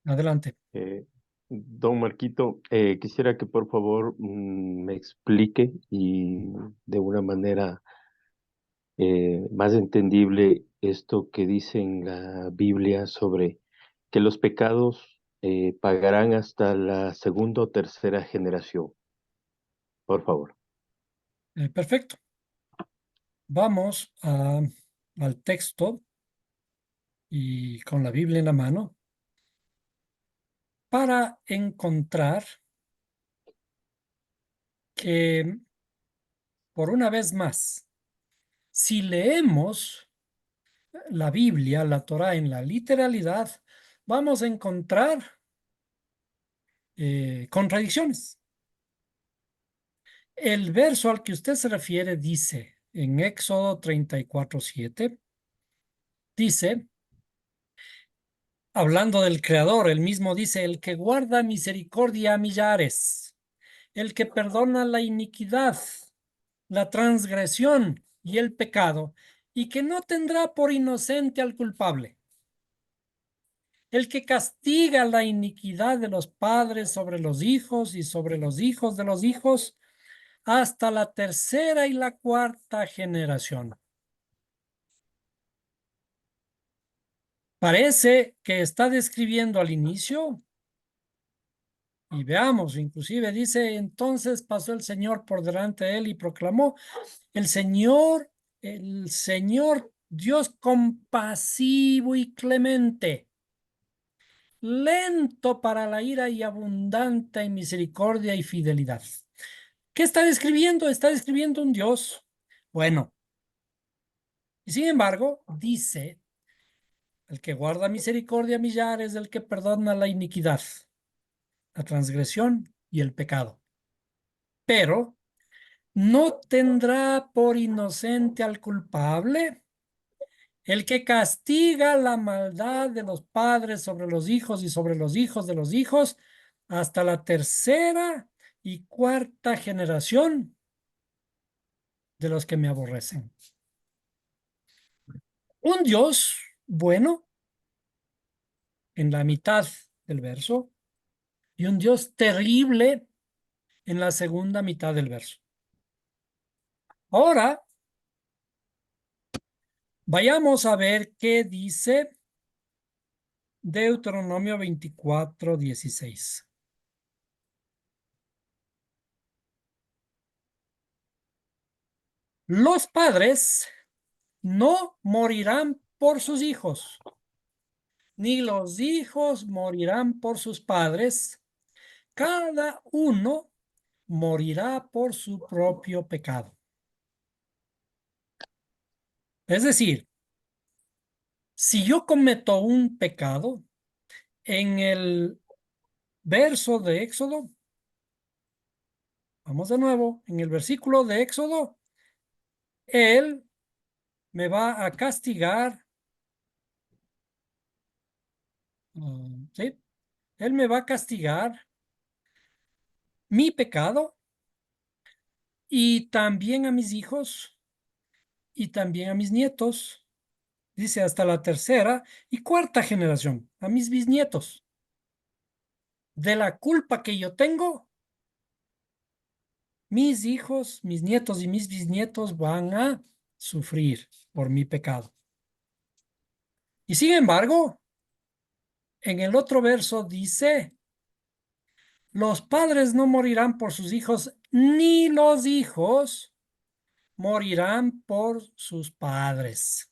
Adelante. Don Marquito, quisiera que por favor me explique y de una manera más entendible esto que dice en la Biblia sobre que los pecados pagarán hasta la segunda o tercera generación. Por favor. Perfecto. Vamos al texto y con la Biblia en la mano para encontrar que, por una vez más, si leemos la Biblia, la Torá en la literalidad, vamos a encontrar contradicciones. El verso al que usted se refiere dice en Éxodo 34:7, dice, hablando del Creador, él mismo dice, el que guarda misericordia a millares, el que perdona la iniquidad, la transgresión y el pecado, y que no tendrá por inocente al culpable, el que castiga la iniquidad de los padres sobre los hijos y sobre los hijos de los hijos, hasta la tercera y la cuarta generación. Parece que está describiendo al inicio, y veamos, inclusive dice, entonces pasó el Señor por delante de él y proclamó, el Señor Dios compasivo y clemente, lento para la ira y abundante en misericordia y fidelidad. ¿Qué está describiendo? Está describiendo un Dios bueno. Y sin embargo, dice, el que guarda misericordia a millares, el que perdona la iniquidad, la transgresión y el pecado. Pero no tendrá por inocente al culpable, el que castiga la maldad de los padres sobre los hijos y sobre los hijos de los hijos hasta la tercera y cuarta generación de los que me aborrecen. Un Dios bueno en la mitad del verso y un Dios terrible en la segunda mitad del verso. Ahora, vayamos a ver qué dice Deuteronomio 24:16. Los padres no morirán por sus hijos, ni los hijos morirán por sus padres. Cada uno morirá por su propio pecado. Es decir, si yo cometo un pecado, en el verso de Éxodo, vamos de nuevo, en el versículo de Éxodo, él me va a castigar, ¿sí? Él me va a castigar mi pecado y también a mis hijos y también a mis nietos, dice hasta la tercera y cuarta generación, a mis bisnietos. De la culpa que yo tengo, mis hijos, mis nietos y mis bisnietos van a sufrir por mi pecado. Y sin embargo, en el otro verso dice, los padres no morirán por sus hijos, ni los hijos morirán por sus padres.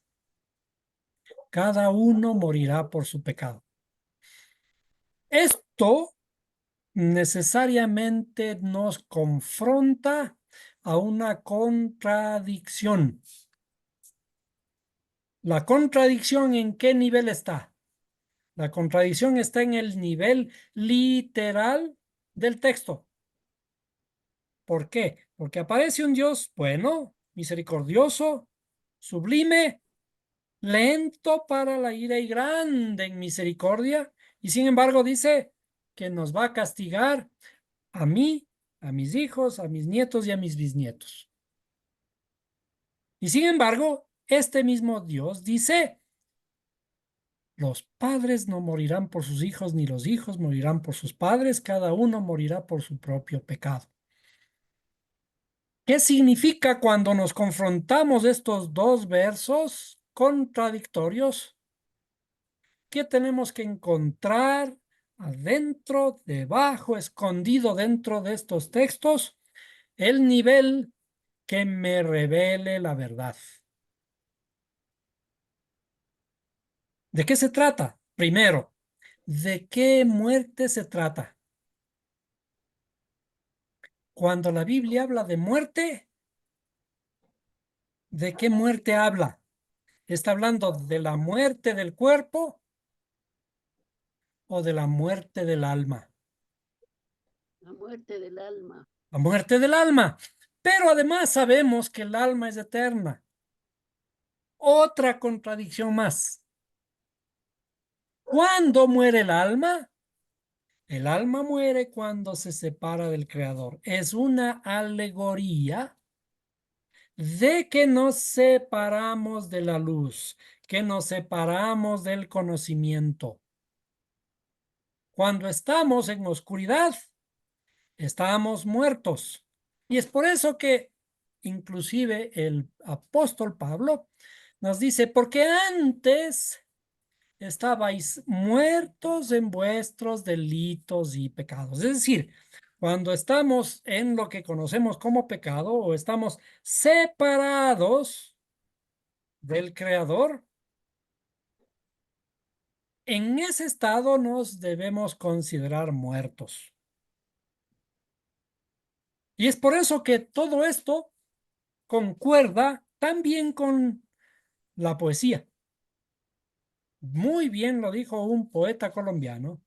Cada uno morirá por su pecado. Esto necesariamente nos confronta a una contradicción. ¿La contradicción en qué nivel está? La contradicción está en el nivel literal del texto. ¿Por qué? Porque aparece un Dios bueno, misericordioso, sublime, lento para la ira y grande en misericordia, y sin embargo dice que nos va a castigar a mí, a mis hijos, a mis nietos y a mis bisnietos. Y sin embargo, este mismo Dios dice Los padres no morirán por sus hijos, ni los hijos morirán por sus padres, cada uno morirá por su propio pecado. ¿Qué significa cuando nos confrontamos estos dos versos contradictorios? ¿Qué tenemos que encontrar adentro, debajo, escondido dentro de estos textos? El nivel que me revele la verdad. ¿De qué se trata? Primero, ¿de qué muerte se trata? Cuando la Biblia habla de muerte, ¿de qué muerte habla? ¿Está hablando de la muerte del cuerpo o de la muerte del alma? La muerte del alma. La muerte del alma. Pero además sabemos que el alma es eterna. Otra contradicción más. ¿Cuándo muere el alma? El alma muere cuando se separa del Creador. Es una alegoría de que nos separamos de la luz, que nos separamos del conocimiento. Cuando estamos en oscuridad, estamos muertos. Y es por eso que inclusive el apóstol Pablo nos dice, porque antes estabais muertos en vuestros delitos y pecados. Es decir, cuando estamos en lo que conocemos como pecado o estamos separados del Creador, en ese estado nos debemos considerar muertos. Y es por eso que todo esto concuerda también con la poesía. Muy bien lo dijo un poeta colombiano.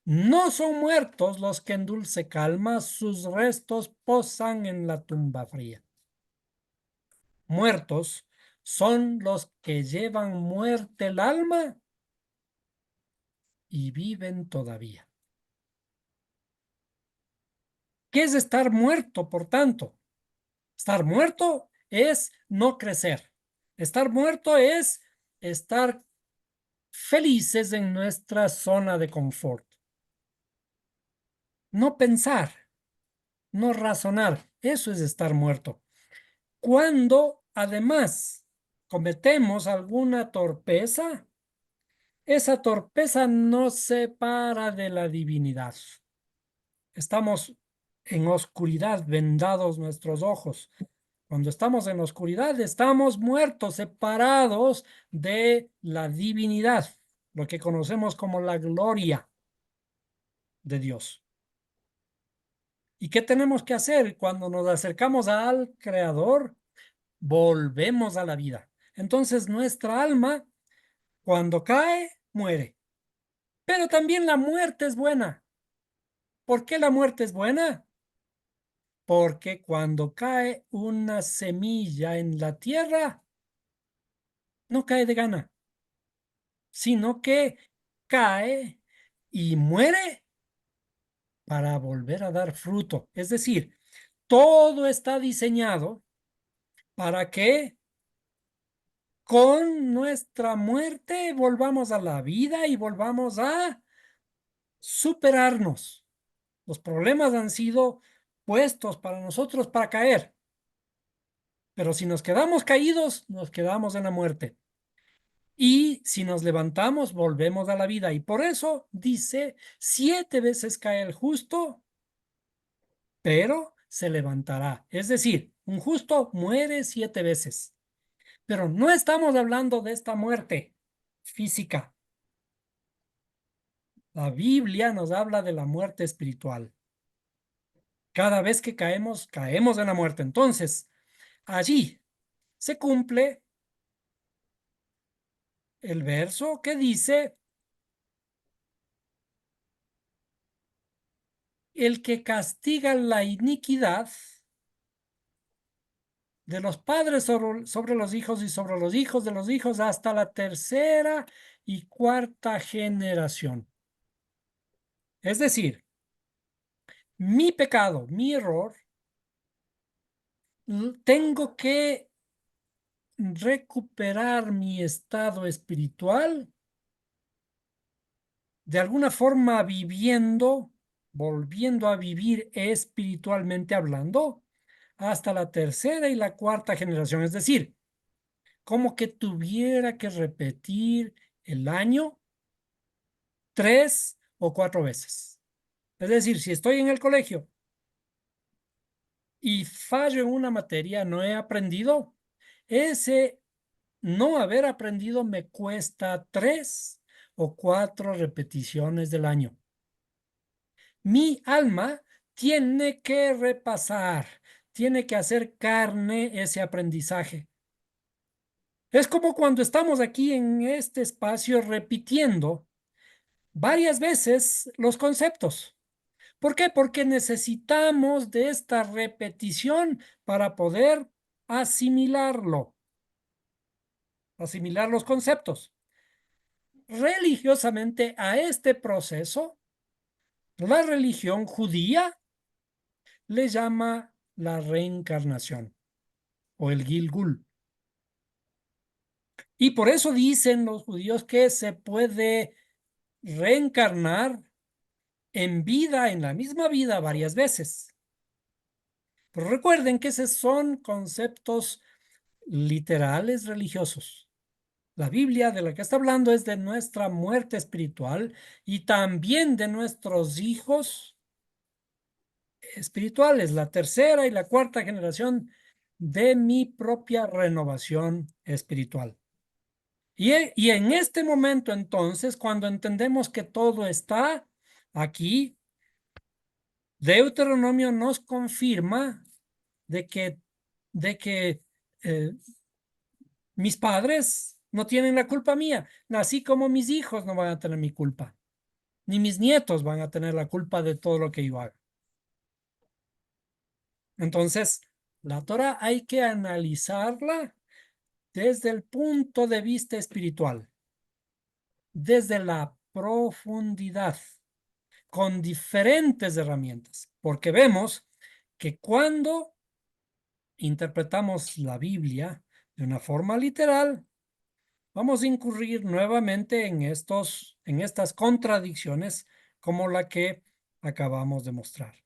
No son muertos los que en dulce calma sus restos posan en la tumba fría. Muertos son los que llevan muerte el alma y viven todavía. ¿Qué es estar muerto, por tanto? Estar muerto es no crecer. Estar muerto es estar felices en nuestra zona de confort. No pensar, no razonar. Eso es estar muerto. Cuando además cometemos alguna torpeza, esa torpeza nos separa de la divinidad. Estamos en oscuridad, vendados nuestros ojos. Cuando estamos en oscuridad, estamos muertos, separados de la divinidad, lo que conocemos como la gloria de Dios. ¿Y qué tenemos que hacer cuando nos acercamos al Creador? Volvemos a la vida. Entonces nuestra alma, cuando cae, muere. Pero también la muerte es buena. ¿Por qué la muerte es buena? Porque cuando cae una semilla en la tierra, no cae de gana, sino que cae y muere para volver a dar fruto. Es decir, todo está diseñado para que con nuestra muerte volvamos a la vida y volvamos a superarnos. Los problemas han sido puestos para nosotros para caer, pero si nos quedamos caídos, nos quedamos en la muerte. Y si nos levantamos, volvemos a la vida. Y por eso dice, 7 veces cae el justo, pero se levantará. Es decir, un justo muere 7 veces. Pero no estamos hablando de esta muerte física. La Biblia nos habla de la muerte espiritual. Cada vez que caemos, caemos en la muerte. Entonces, allí se cumple el verso que dice, el que castiga la iniquidad de los padres sobre los hijos y sobre los hijos de los hijos hasta la tercera y cuarta generación. Es decir, mi pecado, mi error, tengo que recuperar mi estado espiritual de alguna forma viviendo, volviendo a vivir espiritualmente hablando, hasta la tercera y la cuarta generación. Es decir, como que tuviera que repetir el año 3 o 4 veces. Es decir, si estoy en el colegio y fallo en una materia, no he aprendido, ese no haber aprendido me cuesta 3 o 4 repeticiones del año. Mi alma tiene que repasar, tiene que hacer carne ese aprendizaje. Es como cuando estamos aquí en este espacio repitiendo varias veces los conceptos. ¿Por qué? Porque necesitamos de esta repetición para poder asimilarlo, asimilar los conceptos. Religiosamente a este proceso, la religión judía le llama la reencarnación o el Gilgul. Y por eso dicen los judíos que se puede reencarnar en vida, en la misma vida, varias veces. Pero recuerden que esos son conceptos literales religiosos. La Biblia de la que está hablando es de nuestra muerte espiritual y también de nuestros hijos espirituales, la tercera y la cuarta generación de mi propia renovación espiritual. Y en este momento entonces, cuando entendemos que todo está aquí, Deuteronomio nos confirma de que mis padres no tienen la culpa mía, así como mis hijos no van a tener mi culpa, ni mis nietos van a tener la culpa de todo lo que yo haga. Entonces, la Torah hay que analizarla desde el punto de vista espiritual, desde la profundidad, con diferentes herramientas, porque vemos que cuando interpretamos la Biblia de una forma literal, vamos a incurrir nuevamente en estas contradicciones como la que acabamos de mostrar.